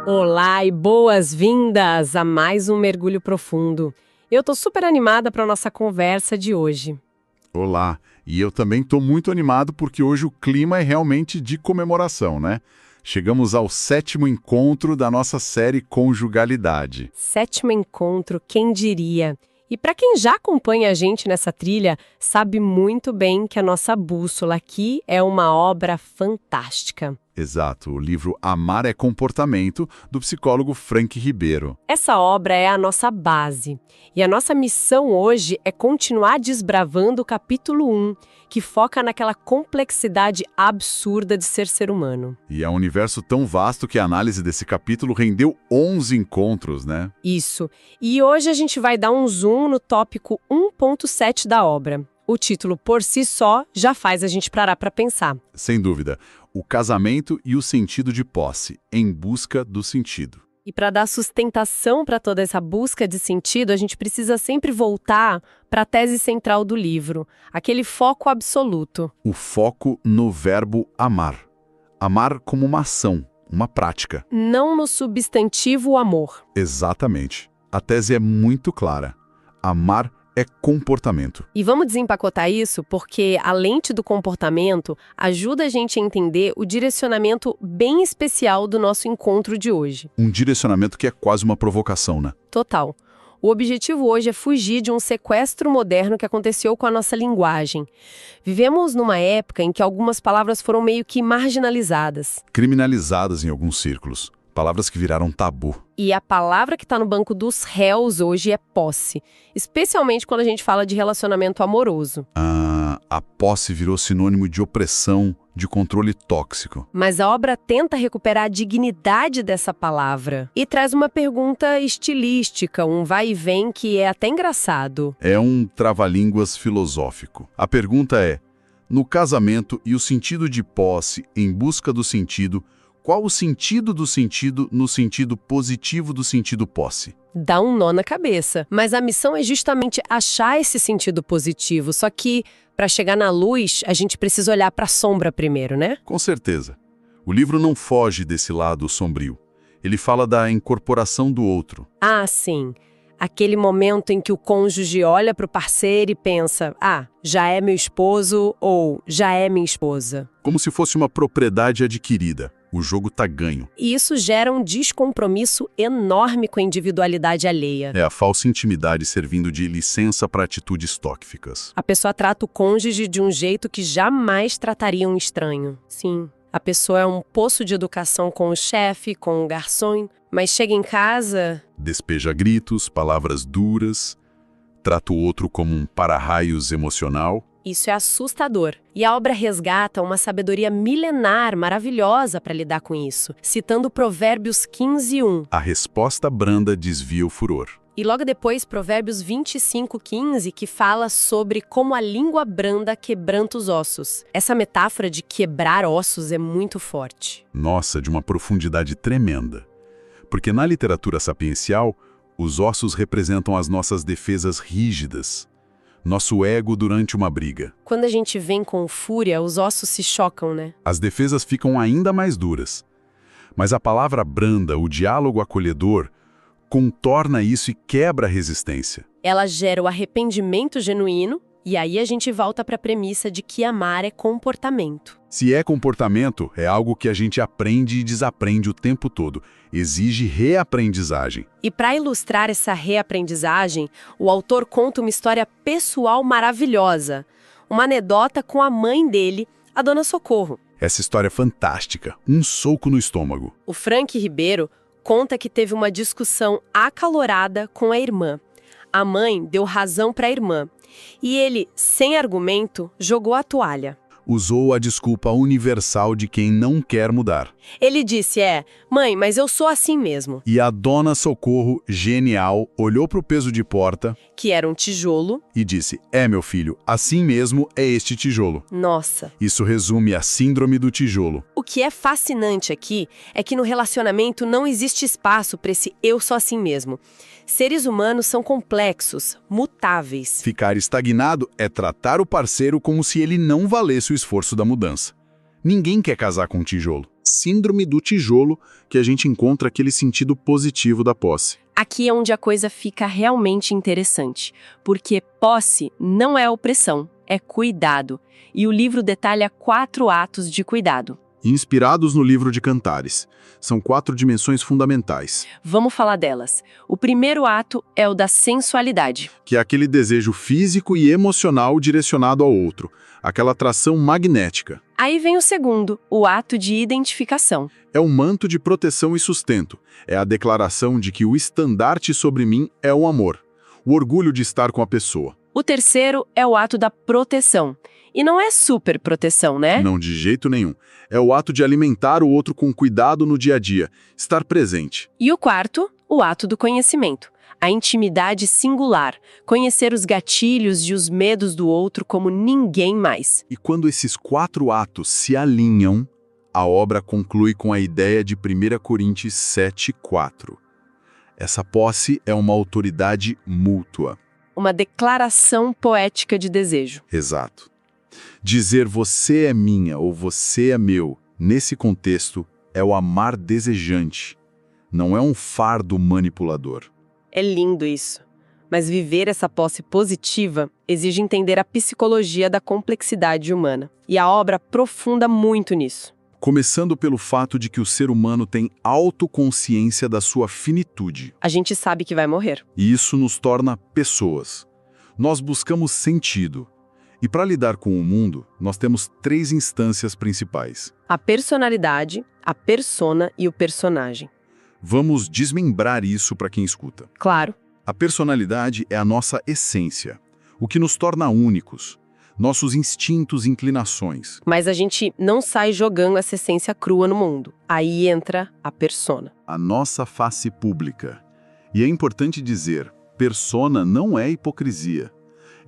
Olá e boas-vindas a mais um Mergulho Profundo. Eu tô super animada para nossa conversa de hoje. Olá, e eu também estou muito animado porque hoje o clima é realmente de comemoração, né? Chegamos ao 7º encontro da nossa série Conjugalidade. 7º encontro, quem diria? E para quem já acompanha a gente nessa trilha, sabe muito bem que a nossa bússola aqui é uma obra fantástica. Exato, o livro Amar é Comportamento, do psicólogo Frank Ribeiro. Essa obra é a nossa base. E a nossa missão hoje é continuar desbravando o capítulo 1, que foca naquela complexidade absurda de ser humano. E é um universo tão vasto que a análise desse capítulo rendeu 11 encontros, né? Isso. E hoje a gente vai dar um zoom no tópico 1.7 da obra. O título por si só já faz a gente parar para pensar. Sem dúvida, o casamento e o sentido de posse, em busca do sentido. E para dar sustentação para toda essa busca de sentido, a gente precisa sempre voltar para a tese central do livro, aquele foco absoluto. O foco no verbo amar. Amar como uma ação, uma prática. Não no substantivo amor. Exatamente. A tese é muito clara. Amar é comportamento. E vamos desempacotar isso porque a lente do comportamento ajuda a gente a entender o direcionamento bem especial do nosso encontro de hoje. Um direcionamento que é quase uma provocação, né? Total. O objetivo hoje é fugir de um sequestro moderno que aconteceu com a nossa linguagem. Vivemos numa época em que algumas palavras foram meio que marginalizadas. Criminalizadas em alguns círculos. Palavras que viraram tabu. E a palavra que está no banco dos réus hoje é posse. Especialmente quando a gente fala de relacionamento amoroso. A posse virou sinônimo de opressão, de controle tóxico. Mas a obra tenta recuperar a dignidade dessa palavra. E traz uma pergunta estilística, um vai e vem que é até engraçado. É um trava-línguas filosófico. A pergunta é, no casamento e o sentido de posse em busca do sentido, qual o sentido do sentido no sentido positivo do sentido posse? Dá um nó na cabeça. Mas a missão é justamente achar esse sentido positivo. Só que, para chegar na luz, a gente precisa olhar para a sombra primeiro, né? Com certeza. O livro não foge desse lado sombrio. Ele fala da incorporação do outro. Ah, sim. Aquele momento em que o cônjuge olha para o parceiro e pensa, já é meu esposo ou já é minha esposa. Como se fosse uma propriedade adquirida. O jogo tá ganho. E isso gera um descompromisso enorme com a individualidade alheia. É a falsa intimidade servindo de licença para atitudes tóxicas. A pessoa trata o cônjuge de um jeito que jamais trataria um estranho. Sim, a pessoa é um poço de educação com o chefe, com o garçom, mas chega em casa... Despeja gritos, palavras duras, trata o outro como um para-raios emocional. Isso é assustador. E a obra resgata uma sabedoria milenar maravilhosa para lidar com isso, citando Provérbios 15:1. A resposta branda desvia o furor. E logo depois, Provérbios 25:15, que fala sobre como a língua branda quebranta os ossos. Essa metáfora de quebrar ossos é muito forte. Nossa, de uma profundidade tremenda. Porque na literatura sapiencial, os ossos representam as nossas defesas rígidas. Nosso ego durante uma briga. Quando a gente vem com fúria, os ossos se chocam, né? As defesas ficam ainda mais duras. Mas a palavra branda, o diálogo acolhedor, contorna isso e quebra a resistência. Ela gera o arrependimento genuíno, e aí a gente volta para a premissa de que amar é comportamento. Se é comportamento, é algo que a gente aprende e desaprende o tempo todo. Exige reaprendizagem. E para ilustrar essa reaprendizagem, o autor conta uma história pessoal maravilhosa. Uma anedota com a mãe dele, a Dona Socorro. Essa história é fantástica. Um soco no estômago. O Frank Ribeiro conta que teve uma discussão acalorada com a irmã. A mãe deu razão para a irmã. E ele, sem argumento, jogou a toalha. Usou a desculpa universal de quem não quer mudar. Ele disse, mãe, mas eu sou assim mesmo. E a Dona Socorro, genial, olhou para o peso de porta, que era um tijolo, e disse, meu filho, assim mesmo é este tijolo. Nossa. Isso resume a síndrome do tijolo. O que é fascinante aqui é que no relacionamento não existe espaço para esse eu sou assim mesmo. Seres humanos são complexos, mutáveis. Ficar estagnado é tratar o parceiro como se ele não valesse o esforço da mudança. Ninguém quer casar com um tijolo. síndrome do tijolo, que a gente encontra aquele sentido positivo da posse. Aqui é onde a coisa fica realmente interessante, porque posse não é opressão, é cuidado. E o livro detalha 4 atos de cuidado. Inspirados no livro de Cantares. São 4 dimensões fundamentais, Vamos falar delas. O primeiro ato é o da sensualidade. que é aquele desejo físico e emocional direcionado ao outro, aquela atração magnética. Aí vem o segundo, o ato de identificação. É um manto de proteção e sustento. É a declaração de que o estandarte sobre mim é o amor, o orgulho de estar com a pessoa. O terceiro é o ato da proteção. E não é super proteção, né? Não, de jeito nenhum. É o ato de alimentar o outro com cuidado no dia a dia, estar presente. E o quarto, o ato do conhecimento. A intimidade singular, conhecer os gatilhos e os medos do outro como ninguém mais. E quando esses 4 atos se alinham, a obra conclui com a ideia de 1 Coríntios 7:4. Essa posse é uma autoridade mútua. Uma declaração poética de desejo. Exato. Dizer você é minha ou você é meu, nesse contexto, é o amar desejante. Não é um fardo manipulador. É lindo isso. Mas viver essa posse positiva exige entender a psicologia da complexidade humana. E a obra aprofunda muito nisso. Começando pelo fato de que o ser humano tem autoconsciência da sua finitude. A gente sabe que vai morrer. E isso nos torna pessoas. Nós buscamos sentido. E para lidar com o mundo, nós temos 3 instâncias principais. A personalidade, a persona e o personagem. Vamos desmembrar isso para quem escuta. Claro. A personalidade é a nossa essência, o que nos torna únicos, nossos instintos e inclinações. Mas a gente não sai jogando essa essência crua no mundo. Aí entra a persona. A nossa face pública. E é importante dizer, persona não é hipocrisia.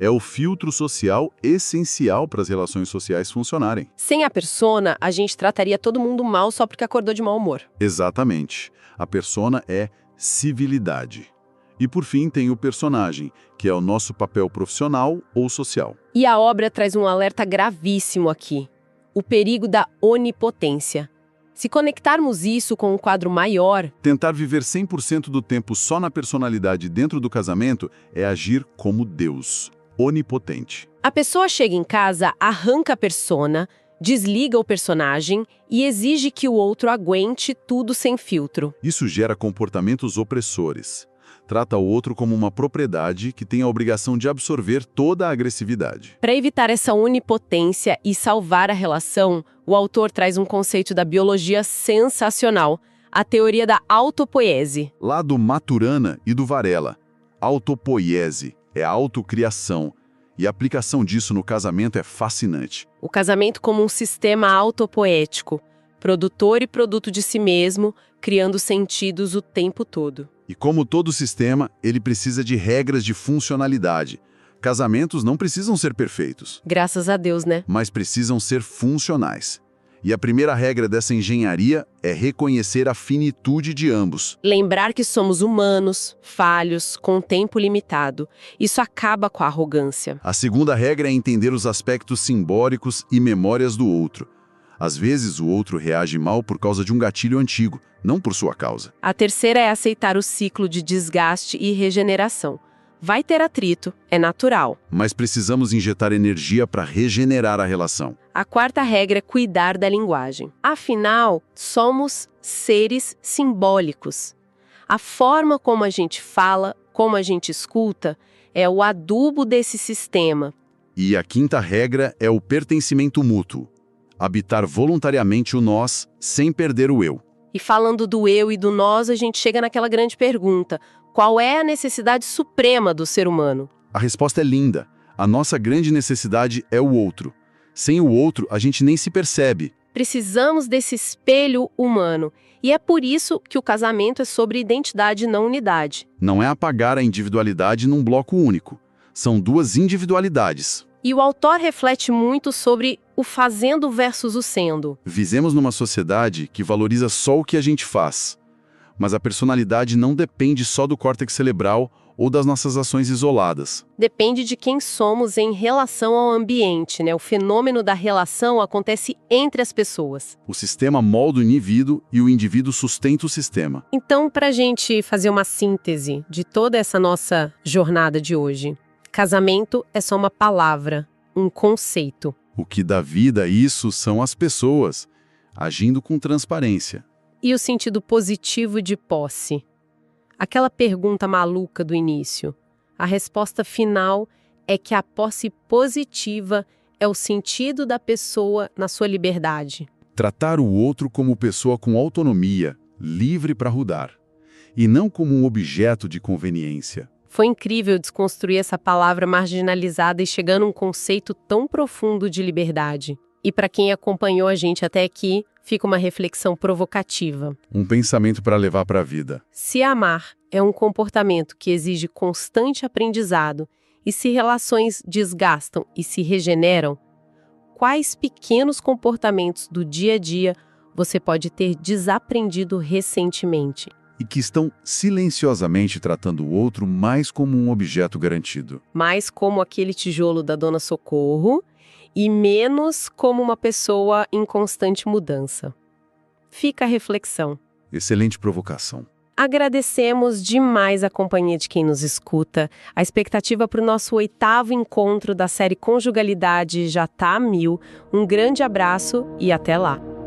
É o filtro social essencial para as relações sociais funcionarem. Sem a persona, a gente trataria todo mundo mal só porque acordou de mau humor. Exatamente. A persona é civilidade. E por fim tem o personagem, que é o nosso papel profissional ou social. E a obra traz um alerta gravíssimo aqui. O perigo da onipotência. Se conectarmos isso com um quadro maior, Tentar viver 100% do tempo só na personalidade dentro do casamento é agir como Deus, onipotente. a pessoa chega em casa, arranca a persona, desliga o personagem e exige que o outro aguente tudo sem filtro. Isso gera comportamentos opressores. Trata o outro como uma propriedade que tem a obrigação de absorver toda a agressividade. Para evitar essa onipotência e salvar a relação, o autor traz um conceito da biologia sensacional, a teoria da autopoiese. Lá do Maturana e do Varela, autopoiese é a autocriação, e a aplicação disso no casamento é fascinante. O casamento como um sistema autopoético, produtor e produto de si mesmo, criando sentidos o tempo todo. E como todo sistema, ele precisa de regras de funcionalidade. Casamentos não precisam ser perfeitos, Graças a Deus, né? mas precisam ser funcionais. E a primeira regra dessa engenharia é reconhecer a finitude de ambos. Lembrar que somos humanos, falhos, com tempo limitado. Isso acaba com a arrogância. A segunda regra é entender os aspectos simbólicos e memórias do outro. Às vezes, o outro reage mal por causa de um gatilho antigo, não por sua causa. A terceira é aceitar o ciclo de desgaste e regeneração. Vai ter atrito, é natural. Mas precisamos injetar energia para regenerar a relação. A quarta regra é cuidar da linguagem. Afinal, somos seres simbólicos. A forma como a gente fala, como a gente escuta, é o adubo desse sistema. E a quinta regra é o pertencimento mútuo. Habitar voluntariamente o nós, sem perder o eu. E falando do eu e do nós, a gente chega naquela grande pergunta: qual é a necessidade suprema do ser humano? A resposta é linda. A nossa grande necessidade é o outro. Sem o outro, a gente nem se percebe. Precisamos desse espelho humano. E é por isso que o casamento é sobre identidade e não unidade. Não é apagar a individualidade num bloco único. São 2 individualidades. E o autor reflete muito sobre o fazendo versus o sendo. Vivemos numa sociedade que valoriza só o que a gente faz. Mas a personalidade não depende só do córtex cerebral ou das nossas ações isoladas. Depende de quem somos em relação ao ambiente, né? O fenômeno da relação acontece entre as pessoas. O sistema molda o indivíduo e o indivíduo sustenta o sistema. Então, para a gente fazer uma síntese de toda essa nossa jornada de hoje, casamento é só uma palavra, um conceito. O que dá vida a isso são as pessoas, agindo com transparência. E o sentido positivo de posse? Aquela pergunta maluca do início. A resposta final é que a posse positiva é o sentido da pessoa na sua liberdade. Tratar o outro como pessoa com autonomia, livre para rodar, e não como um objeto de conveniência. Foi incrível desconstruir essa palavra marginalizada e chegar num conceito tão profundo de liberdade. E para quem acompanhou a gente até aqui, fica uma reflexão provocativa. Um pensamento para levar para a vida. Se amar é um comportamento que exige constante aprendizado, e se relações desgastam e se regeneram, quais pequenos comportamentos do dia a dia você pode ter desaprendido recentemente? E que estão silenciosamente tratando o outro mais como um objeto garantido. Mais como aquele tijolo da Dona Socorro e menos como uma pessoa em constante mudança. Fica a reflexão. Excelente provocação. Agradecemos demais a companhia de quem nos escuta. A expectativa para o nosso 8º encontro da série Conjugalidade já está a 1000. Um grande abraço e até lá!